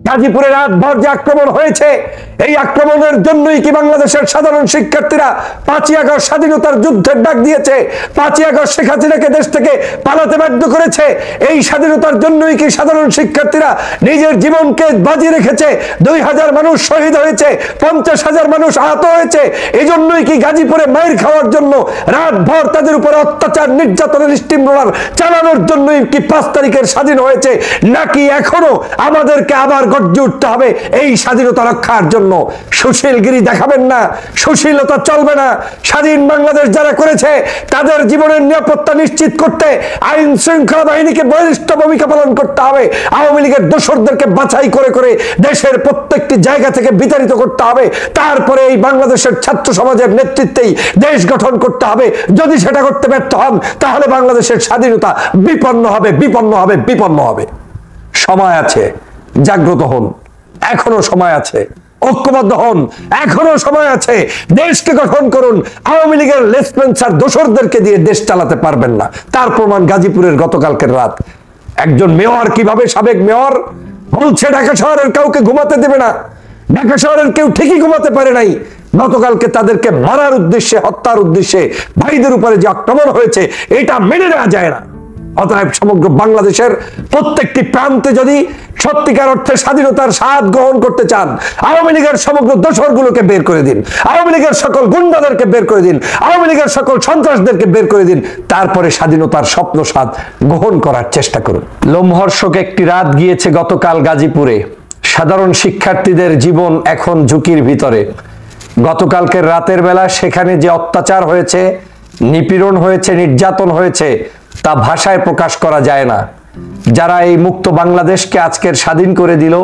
গাজীপুরে রাতভর যে আক্রমণ হয়েছে, এই আক্রমণের জন্যই কি বাংলাদেশের সাধারণ শিক্ষার্থীরা 5ই আগস্ট স্বাধীনতার যুদ্ধের ডাক দিয়েছে? 5ই আগস্ট শেখ হাসিনাকে দেশ থেকে পালাতে বাধ্য করেছে? এই স্বাধীনতার জন্যই কি সাধারণ শিক্ষার্থীরা নিজের জীবনকে বাজি রেখেছে? 2000 মানুষ শহীদ হয়েছে, 50,000 মানুষ আহত হয়েছে। এই জন্যই কি গাজীপুরে মাইর খাওয়ার জন্য, রাতভর তাদের উপরে অত্যাচার নির্যাতনের স্টিম রোলার চালানোর জন্যই কি 5 তারিখের স্বাধীন হয়েছে? নাকি এখনো আমাদেরকে আবার গর্জে উঠতে হবে এই স্বাধীনতা রক্ষার জন্য? সুশীলগিরি দেখাবেন না, সুশীলতা চলবে না। স্বাধীন বাংলাদেশ যারা করেছে তাদের জীবনের নিরাপত্তা নিশ্চিত করতে আইন শৃঙ্খলা বাহিনীকে বলিষ্ঠ ভূমিকা পালন করতে হবে। আওয়ামী লীগের দোসরদেরকে বাছাই করে করে দেশের প্রত্যেকটি জায়গা থেকে বিতাড়িত করতে হবে। তারপরে এই বাংলাদেশের ছাত্র সমাজের নেতৃত্বেই দেশ গঠন করতে হবে। যদি সেটা করতে ব্যর্থ হন তাহলে বাংলাদেশের স্বাধীনতা বিপন্ন হবে, বিপন্ন হবে, বিপন্ন হবে। সময় আছে, জাগ্রত হন, এখনো সময় আছে। ঐক্যবদ্ধ হন, এখনো সময় আছে। দেশকে গঠন করুন। আওয়ামী লীগের লেসপেন্সার দোসরদেরকে দিয়ে দেশ চালাতে পারবেন না। তার প্রমাণ গাজীপুরের গতকালকের রাত। একজন মেয়র কিভাবে, সাবেক মেয়র বলছে ঢাকা শহরের কাউকে ঘুমাতে দেবে না। ঢাকা শহরের কেউ ঠিকই ঘুমাতে পারে নাই। গতকালকে তাদেরকে মারার উদ্দেশ্যে, হত্যার উদ্দেশ্যে ভাইদের উপরে যে আক্রমণ হয়েছে, এটা মেনে নেওয়া যায় না। অতএব সমগ্র বাংলাদেশের প্রত্যেকটি প্রান্তে যদি সত্যিকার অর্থে স্বাধীনতার স্বাদ গ্রহণ করতে চান, আওয়ামী লীগের সমগ্র দোসরগুলোকে বের করে দিন, আওয়ামী লীগের সকল গুন্ডাদেরকে বের করে দিন, আওয়ামী লীগের সকল সন্ত্রাসদেরকে বের করে দিন। তারপরে স্বাধীনতার স্বপ্ন স্বাদ গ্রহণ করার চেষ্টা করুন। লোমহর্ষক একটি রাত গিয়েছে গতকাল গাজীপুরে। সাধারণ শিক্ষার্থীদের জীবন এখন ঝুঁকির ভিতরে। গতকালকের রাতের বেলা সেখানে যে অত্যাচার হয়েছে, নিপীড়ন হয়েছে, নির্যাতন হয়েছে, তা ভাষায় প্রকাশ করা যায় না। যারা এই মুক্ত বাংলাদেশকে আজকের স্বাধীন করে দিল,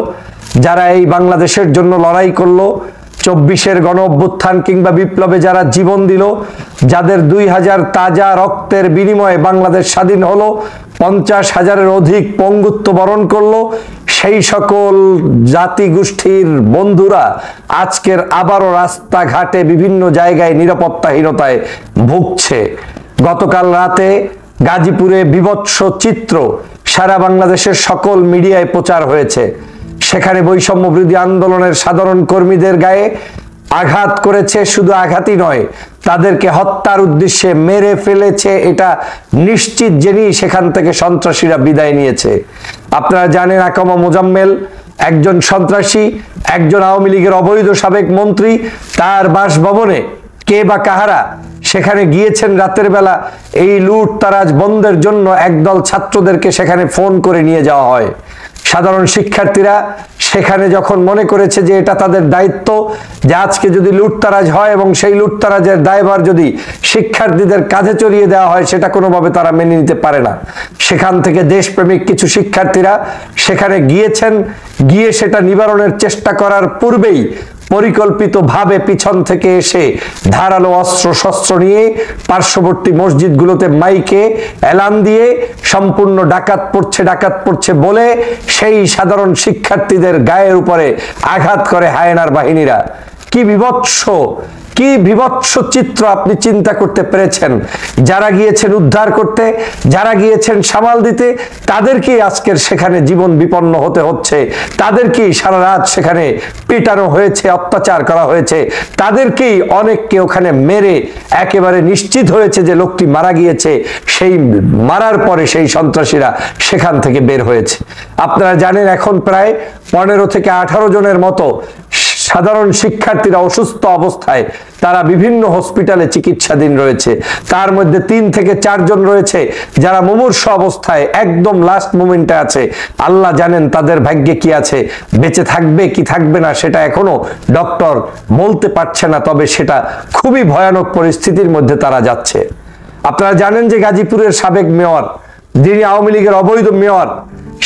যারা এই বাংলাদেশের জন্য লড়াই করলো, 24-এর গণ অভ্যুত্থান কিংবা বিপ্লবে যারা জীবন দিল, যাদের 2000 তাজা রক্তের বিনিময়ে বাংলাদেশ স্বাধীন হলো, 50,000-এর অধিক পঙ্গুত্ব বরণ করলো, সেই সকল জাতি গোষ্ঠীর বন্ধুরা আজকের আবারও রাস্তাঘাটে বিভিন্ন জায়গায় নিরাপত্তাহীনতায় ভুগছে। গতকাল রাতে গাজীপুরে বিভৎস চিত্র সারা বাংলাদেশের সকল মিডিয়ায় প্রচার হয়েছে। সেখানে বৈষম্য বিরোধী আন্দোলনের সাধারণ কর্মীদের গায়ে আঘাত করেছে, শুধু আঘাতই নয়, তাদেরকে হত্যার উদ্দেশ্যে মেরে ফেলেছে। এটা নিশ্চিত জেনেই সেখান থেকে সন্ত্রাসীরা বিদায় নিয়েছে। আপনারা জানেন আকামা মোজাম্মেল একজন সন্ত্রাসী, একজন আওয়ামী লীগের অবৈধ সাবেক মন্ত্রী। তার বাসভবনে কে বা কাহারা সেখানে গিয়েছেন রাতের বেলা এই লুট তারাজ বন্ধের জন্য একদল ছাত্রদেরকে সেখানে ফোন করে নিয়ে যাওয়া হয়। সাধারণ শিক্ষার্থীরা সেখানে যখন মনে করেছে যে এটা তাদের দায়িত্ব, যে আজকে যদি লুটতারাজ হয় এবং সেই লুটতারাজের দায়ভার যদি শিক্ষার্থীদের কাঁধে চড়িয়ে দেওয়া হয়, সেটা কোনোভাবে তারা মেনে নিতে পারে না। সেখান থেকে দেশপ্রেমিক কিছু শিক্ষার্থীরা সেখানে গিয়েছেন, গিয়ে সেটা নিবারণের চেষ্টা করার পূর্বেই পরিকল্পিতভাবে পিছন থেকে এসে ধারালো অস্ত্র শস্ত্র নিয়ে পার্শ্ববর্তী মসজিদগুলোতে মাইকে এলান দিয়ে সম্পূর্ণ ডাকাত পড়ছে বলে সেই সাধারণ শিক্ষার্থীদের গায়ের উপরে আঘাত করে হায়নার বাহিনীরা। কি বিভৎস চিত্র আপনি চিন্তা করতে পেরেছেন? যারা গিয়েছেন উদ্ধার করতে, যারা গিয়েছেন সামাল দিতে, তাদেরকেই আজকের সেখানে জীবন বিপন্ন হতে হচ্ছে। তাদেরকেই সারা রাত সেখানে পিটানো হয়েছে, অত্যাচার করা হয়েছে। তাদেরকেই অনেককে ওখানে মেরে একেবারে নিশ্চিত হয়েছে যে লোকটি মারা গিয়েছে। সেই মারার পরে সেই সন্ত্রাসীরা সেখান থেকে বের হয়েছে। আপনারা জানেন এখন প্রায় 15 থেকে 18 জনের মতো সাধারণ শিক্ষার্থীরা অসুস্থ অবস্থায় তারা বিভিন্ন হসপিটালে চিকিৎসাধীন রয়েছে। তার মধ্যে 3 থেকে 4 জন রয়েছে যারা মুমূর্ষু অবস্থায় একদম লাস্ট মোমেন্টে আছে। আল্লাহ জানেন তাদের ভাগ্যে কি আছে, বেঁচে থাকবে কি থাকবে না সেটা এখনো ডক্টর বলতে পারছে না। তবে সেটা খুবই ভয়ানক পরিস্থিতির মধ্যে তারা যাচ্ছে। আপনারা জানেন যে গাজীপুরের সাবেক মেয়র, যিনি আওয়ামী লীগের অবৈধ মেয়র,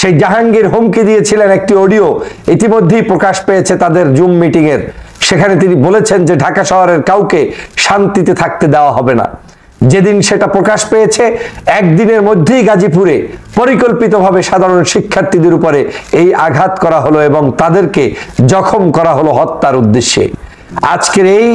সেই জাহাঙ্গীর হুমকি দিয়েছিলেন। একটি অডিও ইতিমধ্যেই প্রকাশ পেয়েছে তাদের জুম মিটিং এর। সেখানে তিনি বলেছেন যে ঢাকা শহরের কাউকে শান্তিতে থাকতে দেওয়া হবে না। যেদিন সেটা প্রকাশ পেয়েছে একদিনের মধ্যেই গাজীপুরে পরিকল্পিতভাবে সাধারণ শিক্ষার্থীদের উপরে এই আঘাত করা হলো এবং তাদেরকে জখম করা হলো হত্যার উদ্দেশ্যে। আজকের এই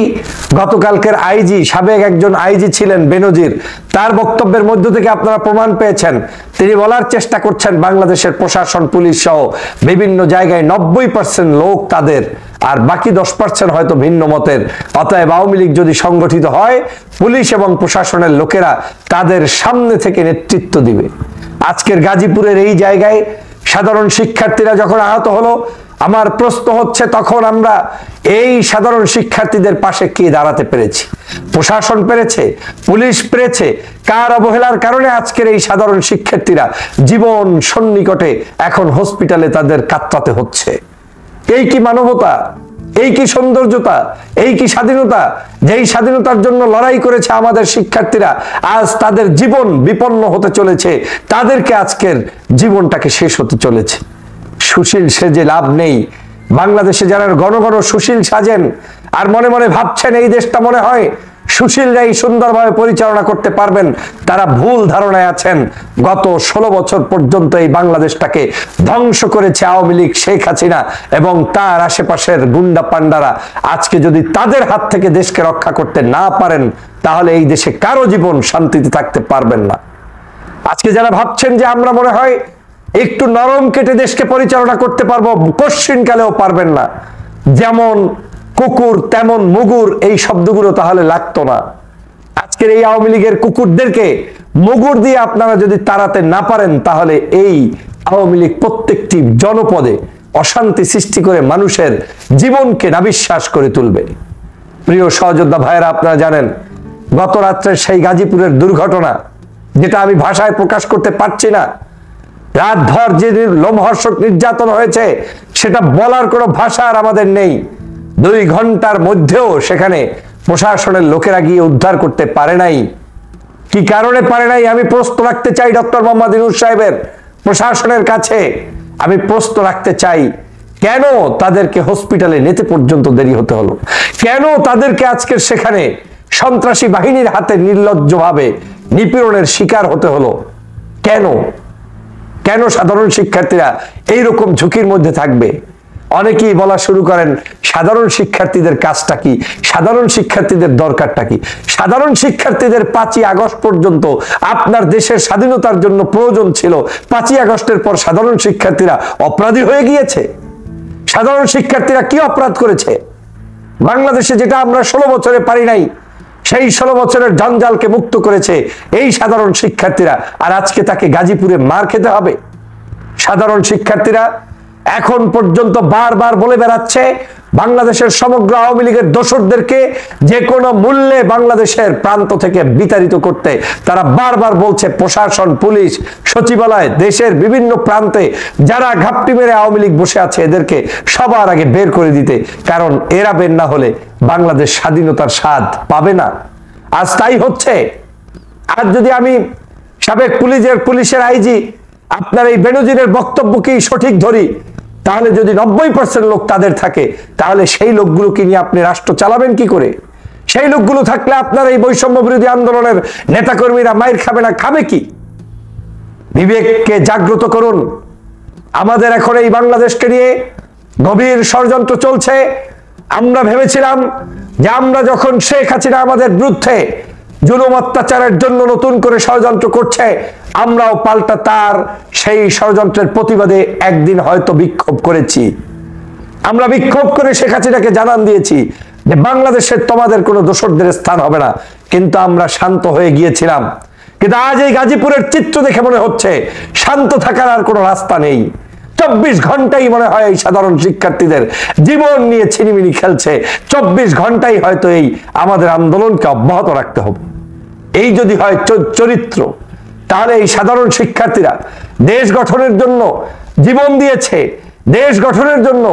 গতকালকের আইজি, সাবেক একজন আইজি ছিলেন বেনজির, তার বক্তব্যের মধ্য থেকে আপনারা প্রমাণ পেয়েছেন। তিনি বলার চেষ্টা করছেন বাংলাদেশের প্রশাসন, পুলিশ সহ বিভিন্ন জায়গায় 90% লোক তাদের, আর বাকি 10% হয়তো ভিন্ন মতের। অতএব আওয়ামী লীগ যদি সংগঠিত হয়, পুলিশ এবং প্রশাসনের লোকেরা তাদের সামনে থেকে নেতৃত্ব দিবে। আজকের গাজীপুরের এই জায়গায় সাধারণ শিক্ষার্থীরা যখন আহত হলো, আমার প্রশ্ন হচ্ছে, তখন আমরা এই সাধারণ শিক্ষার্থীদের পাশে কে দাঁড়াতে পেরেছি? প্রশাসন পেরেছে? পুলিশ পেরেছে? কার অবহেলার কারণে আজকের এই সাধারণ শিক্ষার্থীরা জীবন সন্নিকটে এখন হসপিটালে তাদের কাতরাতে হচ্ছে? এই কি মানবতা? এই কি সৌন্দর্যতা? এই কি স্বাধীনতা? যেই স্বাধীনতার জন্য লড়াই করেছে আমাদের শিক্ষার্থীরা, আজ তাদের জীবন বিপন্ন হতে চলেছে, তাদেরকে আজকের জীবনটাকে শেষ হতে চলেছে। সুশীল সেজে লাভ নেই। বাংলাদেশে যারা ঘন ঘন সুশীল সাজেন আর মনে মনে ভাবছেন এই দেশটা মনে হয় সুশীলরাই সুন্দরভাবে পরিচালনা করতে পারবেন, তারা ভুল ধারণায় আছেন। গত 16 বছর পর্যন্ত এই বাংলাদেশটাকে ধ্বংস করেছে আওয়ামী লীগ, শেখ হাসিনা এবং তার আশেপাশের গুন্ডা পান্ডারা। আজকে যদি তাদের হাত থেকে দেশকে রক্ষা করতে না পারেন, তাহলে এই দেশে কারো জীবন শান্তিতে থাকতে পারবেন না। আজকে যারা ভাবছেন যে আমরা মনে হয় একটু নরম কেটে দেশকে পরিচালনা করতে পারবো, কশ্চিনকালেও পারবেন না। যেমন কুকুর তেমন মুগুর, এই শব্দগুলো তাহলে লাগতো না। আজকের এই আওয়ামী লীগের কুকুরদেরকে মুগুর দিয়ে আপনারা যদি তাড়াতে না পারেন, তাহলে এই আওয়ামী লীগ প্রত্যেকটি জনপদে অশান্তি সৃষ্টি করে মানুষের জীবনকে নাবিশ্বাস করে তুলবে। প্রিয় সহযোদ্ধা ভাইয়েরা, আপনারা জানেন গত রাত্রের সেই গাজীপুরের দুর্ঘটনা, যেটা আমি ভাষায় প্রকাশ করতে পারছি না। রাতভর যে লোমহর্ষক নির্যাতন হয়েছে, সেটা বলার কোনো ভাষা আর আমাদের নেই। 2 ঘন্টার মধ্যেও সেখানে প্রশাসনের লোকেরা গিয়ে উদ্ধার করতে পারে নাই। কি কারণে পারে নাই? আমি প্রশ্ন রাখতে চাই ডক্টর মোহাম্মদ ইউনূস সাহেবের প্রশাসনের কাছে। আমি প্রশ্ন রাখতে চাই, কেন তাদেরকে হসপিটালে নিতে পর্যন্ত দেরি হতে হলো? কেন তাদেরকে আজকের সেখানে সন্ত্রাসী বাহিনীর হাতে নির্লজ্জভাবে নিপীড়নের শিকার হতে হলো? কেন কেন সাধারণ শিক্ষার্থীরা এইরকম ঝুঁকির মধ্যে থাকবে? অনেকেই বলা শুরু করেন, সাধারণ শিক্ষার্থীদের কাজটা কি, সাধারণ শিক্ষার্থীদের দরকারটা কি? সাধারণ শিক্ষার্থীদের 5ই আগস্ট পর্যন্ত আপনার দেশের স্বাধীনতার জন্য প্রয়োজন ছিল। 5ই আগস্টের পর সাধারণ শিক্ষার্থীরা অপরাধী হয়ে গিয়েছে। সাধারণ শিক্ষার্থীরা কি অপরাধ করেছে? বাংলাদেশে যেটা আমরা 16 বছরে পারি নাই, সেই 16 বছরের জঞ্জালকে মুক্ত করেছে এই সাধারণ শিক্ষার্থীরা, আর আজকে তাকে গাজীপুরে মার খেতে হবে। সাধারণ শিক্ষার্থীরা এখন পর্যন্ত বারবার বলে বেড়াচ্ছে বাংলাদেশের সমগ্র আওয়ামী লীগের দোসরদেরকে যে কোনো মূল্যে বাংলাদেশের প্রান্ত থেকে বিতাড়িত করতে। তারা বারবার বলছে প্রশাসন, পুলিশ, সচিবালয়, দেশের বিভিন্ন প্রান্তে যারা ঘাপটি মেরে আওয়ামী লীগ বসে আছে, এদেরকে সবার আগে বের করে দিতে। কারণ এরা বের না হলে বাংলাদেশ স্বাধীনতার স্বাদ পাবে না। আজ তাই হচ্ছে। আজ যদি আমি সাবেক পুলিশের আইজি আপনার এই বেনজিরের বক্তব্যকেই সঠিক ধরি, তাহলে যদি 90% লোক তাদের থাকে, তাহলে সেই লোকগুলোকে নিয়ে আপনি রাষ্ট্র চালাবেন কি করে? সেই লোকগুলো থাকলে আপনার এই বৈষম্য বিরোধী আন্দোলনের নেতাকর্মীরা মাইর খাবে না, খাবে কি? বিবেককে জাগ্রত করুন। আমাদের এখন এই বাংলাদেশকে নিয়ে গভীর ষড়যন্ত্র চলছে। আমরা ভেবেছিলাম যে আমরা যখন শেখ হাসিনা আমাদের বিরুদ্ধে জুলুম অত্যাচারের জন্য নতুন করে ষড়যন্ত্র করছে, আমরাও পাল্টা তার সেই ষড়যন্ত্রের প্রতিবাদে একদিন হয়তো বিক্ষোভ করেছি। আমরা বিক্ষোভ করে শেখ হাসিনাকে জানান দিয়েছি যে বাংলাদেশের তোমাদের কোনো দোসরদের স্থান হবে না। কিন্তু আমরা শান্ত হয়ে গিয়েছিলাম। কিন্তু আজ এই গাজীপুরের চিত্র দেখে মনে হচ্ছে শান্ত থাকার আর কোনো রাস্তা নেই। 24 ঘন্টাই মনে হয় এই সাধারণ শিক্ষার্থীদের জীবন নিয়ে ছিনিমিনি খেলছে। 24 ঘন্টাই হয়তো এই আমাদের আন্দোলনকে অব্যাহত রাখতে হবে। এই যদি হয় চরিত্র, তাহলে এই সাধারণ শিক্ষার্থীরা দেশ গঠনের জন্য জীবন দিয়েছে, দেশ গঠনের জন্য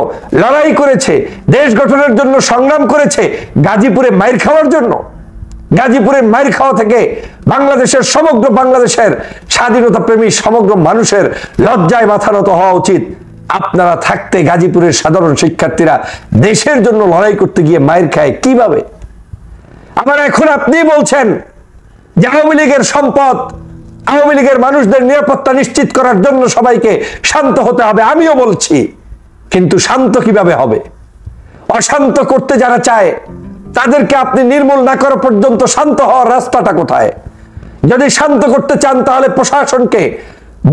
লড়াই করেছে, দেশ গঠনের জন্য সংগ্রাম করেছে। গাজীপুরে মাইর খাওয়ার জন্য, গাজীপুরের মাইর খাওয়া থেকে বাংলাদেশের সমগ্র বাংলাদেশের স্বাধীনতা প্রেমী সমগ্র মানুষের লজ্জায় মাথা নত হওয়া উচিত। আপনারা থাকতে গাজীপুরের সাধারণ শিক্ষার্থীরা দেশের জন্য লড়াই করতে গিয়ে মাইর খায় কিভাবে? আবার এখন আপনি বলছেন যে আওয়ামী লীগের সম্পদ, আওয়ামী লীগের মানুষদের নিরাপত্তা নিশ্চিত করার জন্য সবাইকে শান্ত হতে হবে। আমিও বলছি, কিন্তু শান্ত কিভাবে হবে? অশান্ত করতে যারা চায় তাদেরকে আপনি নির্মূল না করা পর্যন্ত শান্ত হওয়ার রাস্তাটা কোথায়? যদি শান্ত করতে চান তাহলে প্রশাসনকে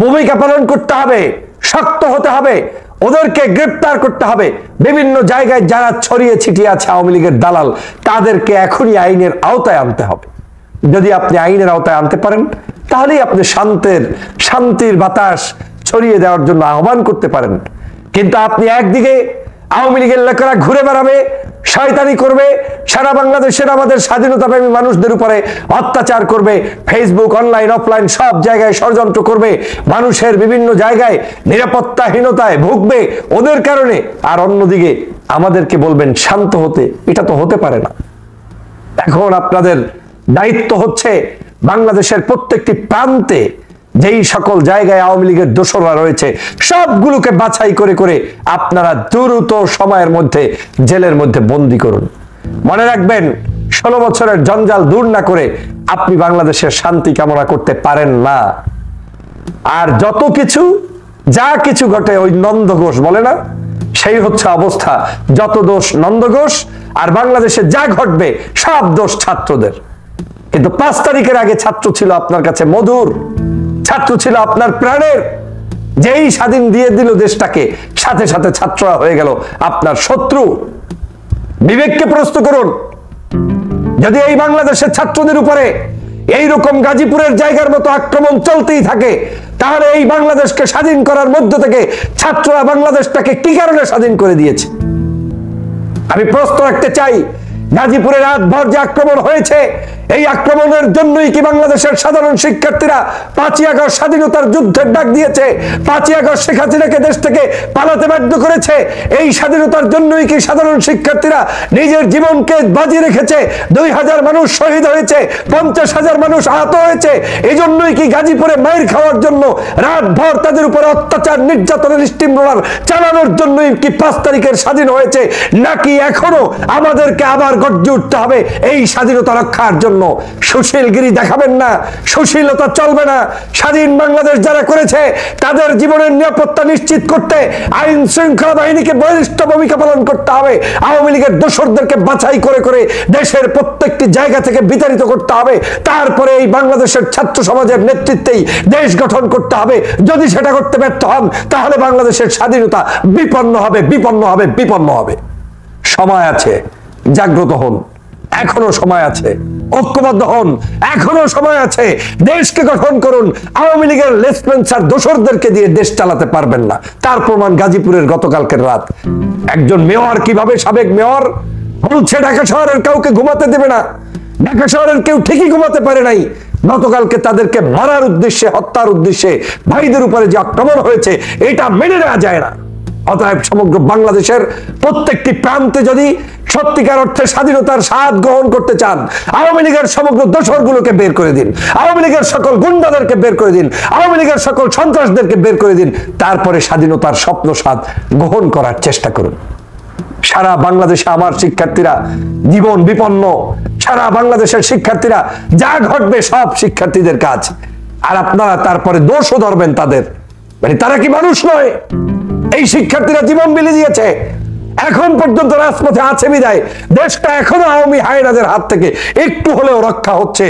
ভূমিকা পালন করতে হবে, শক্ত হতে হবে, ওদেরকে গ্রেপ্তার করতে হবে। বিভিন্ন জায়গায় যারা ছড়িয়ে ছিটিয়ে আছে আওয়ামী লীগের দালাল, তাদেরকে এখনই আইনের আওতায় আনতে হবে। যদি আপনি আইনের আওতায় আনতে পারেন তাহলেই আপনি শান্তির বাতাস ছড়িয়ে দেওয়ার জন্য আহ্বান করতে পারেন। কিন্তু আপনি একদিকে আওয়ামী লীগের লোকেরা ঘুরে বেড়াবে, শয়তানি করবে, সারা বাংলাদেশের আমাদের স্বাধীনতাপ্রেমী মানুষদের উপরে অত্যাচার করবে, ফেসবুক অনলাইন অফলাইন সব জায়গায় ষড়যন্ত্র করবে, মানুষের বিভিন্ন জায়গায় নিরাপত্তাহীনতায় ভুগবে ওদের কারণে, আর অন্যদিকে আমাদেরকে বলবেন শান্ত হতে। এটা তো হতে পারে না। এখন আপনাদের দায়িত্ব হচ্ছে বাংলাদেশের প্রত্যেকটি প্রান্তে যেই সকল জায়গায় আওয়ামী লীগের দোসররা রয়েছে সবগুলোকে বাছাই করে করে আপনারা দ্রুত সময়ের মধ্যে জেলের মধ্যে বন্দী করুন। মনে রাখবেন, 16 বছরের জঞ্জাল দূর না করে আপনি বাংলাদেশের শান্তি কামনা করতে পারেন না। আর যা কিছু ঘটে ওই নন্দ ঘোষ বলে না, সেই হচ্ছে অবস্থা। যত দোষ নন্দ ঘোষ, আর বাংলাদেশে যা ঘটবে সব দোষ ছাত্রদের। কিন্তু 5 তারিখের আগে ছাত্র ছিল আপনার কাছে মধুর, ছাত্র ছিল আপনার প্রাণের। যেই স্বাধীন দিয়ে দিল দেশটাকে, সাথে সাথে ছাত্ররা হয়ে গেল আপনার শত্রু। বিবেককে প্রশ্ন করুন। যদি এই বাংলাদেশের ছাত্রদের উপরে এইরকম গাজীপুরের জায়গার মতো আক্রমণ চলতেই থাকে, তাহলে এই বাংলাদেশকে স্বাধীন করার মধ্য থেকে ছাত্ররা বাংলাদেশটাকে কি কারণে স্বাধীন করে দিয়েছে? আমি প্রশ্ন রাখতে চাই, গাজীপুরে রাতভর যে আক্রমণ হয়েছে, এই আক্রমণের জন্যই কি বাংলাদেশের সাধারণ শিক্ষার্থীরা 5ই আগস্ট স্বাধীনতার যুদ্ধের ডাক দিয়েছে? 5ই আগস্ট শেখ হাসিনাকে দেশ থেকে পালাতে বাধ্য করেছে? এই স্বাধীনতার জন্যই কি সাধারণ শিক্ষার্থীরা নিজের জীবনকে বাজি রেখেছে? 2000 মানুষ শহীদ হয়েছে, 50,000 মানুষ আহত হয়েছে। এই জন্যই কি গাজীপুরে মাইর খাওয়ার জন্য, রাতভর তাদের উপরে অত্যাচার নির্যাতনের স্টিমরোলার চালানোর জন্যই কি 5 তারিখের স্বাধীন হয়েছে? নাকি এখনো আমাদেরকে আবার গর্জে উঠতে হবে এই স্বাধীনতা রক্ষার জন্য? সুশীলগিরি দেখাবেন না, সুশীলতা চলবে না। স্বাধীন বাংলাদেশ যারা করেছে তাদের জীবনের নিরাপত্তা নিশ্চিত করতে আইন শৃঙ্খলা বাহিনীকে বলিষ্ঠ ভূমিকা পালন করতে হবে। আওয়ামী লীগের দোসরদেরকে বাছাই করে করে দেশের প্রত্যেকটি জায়গা থেকে বিতাড়িত করতে হবে। তারপরে এই বাংলাদেশের ছাত্র সমাজের নেতৃত্বেই দেশ গঠন করতে হবে। যদি সেটা করতে ব্যর্থ হন তাহলে বাংলাদেশের স্বাধীনতা বিপন্ন হবে। সময় আছে, জাগ্রত হন, এখনো সময় আছে। ঐক্যবদ্ধ হন, এখনো সময় আছে। দেশকে গঠন করুন। আওয়ামী লীগের লেসপেন্সার দোসরদেরকে দিয়ে দেশ চালাতে পারবেন না। তার প্রমাণ গাজীপুরের গতকালকের রাত। একজন মেয়র কিভাবে, সাবেক মেয়র বলছে ঢাকা শহরের কাউকে ঘুমাতে দেবে না। ঢাকা শহরের কেউ ঠিকই ঘুমাতে পারে নাই। গতকালকে তাদেরকে মারার উদ্দেশ্যে, হত্যার উদ্দেশ্যে ভাইদের উপরে যে আক্রমণ হয়েছে, এটা মেনে নেওয়া যায় না। অতএব সমগ্র বাংলাদেশের প্রত্যেকটি প্রান্তে যদি সত্যিকার অর্থে স্বাধীনতার স্বাদ গ্রহণ করতে চান, আওয়ামী লীগের সমগ্র দোসরগুলোকে বের করে দিন, আওয়ামী লীগের সকল গুন্ডাদেরকে বের করে দিন, আওয়ামী লীগের সকল সন্ত্রাসদেরকে বের করে দিন। তারপরে স্বাধীনতার স্বপ্ন স্বাদ গ্রহণ করার চেষ্টা করুন। সারা বাংলাদেশে আমার শিক্ষার্থীরা জীবন বিপন্ন, সারা বাংলাদেশের শিক্ষার্থীরা, যা ঘটবে সব শিক্ষার্থীদের কাজ। আর আপনারা তারপরে দোষও ধরবেন তাদের, মানে তারা কি মানুষ নয়? এই শিক্ষার্থীরা জীবন বিলিয়ে দিয়েছে, এখন পর্যন্ত রাজপথে আছে বিদায় দেশটা এখনো আওয়ামী হায়নাদের হাত থেকে একটু হলেও রক্ষা হচ্ছে।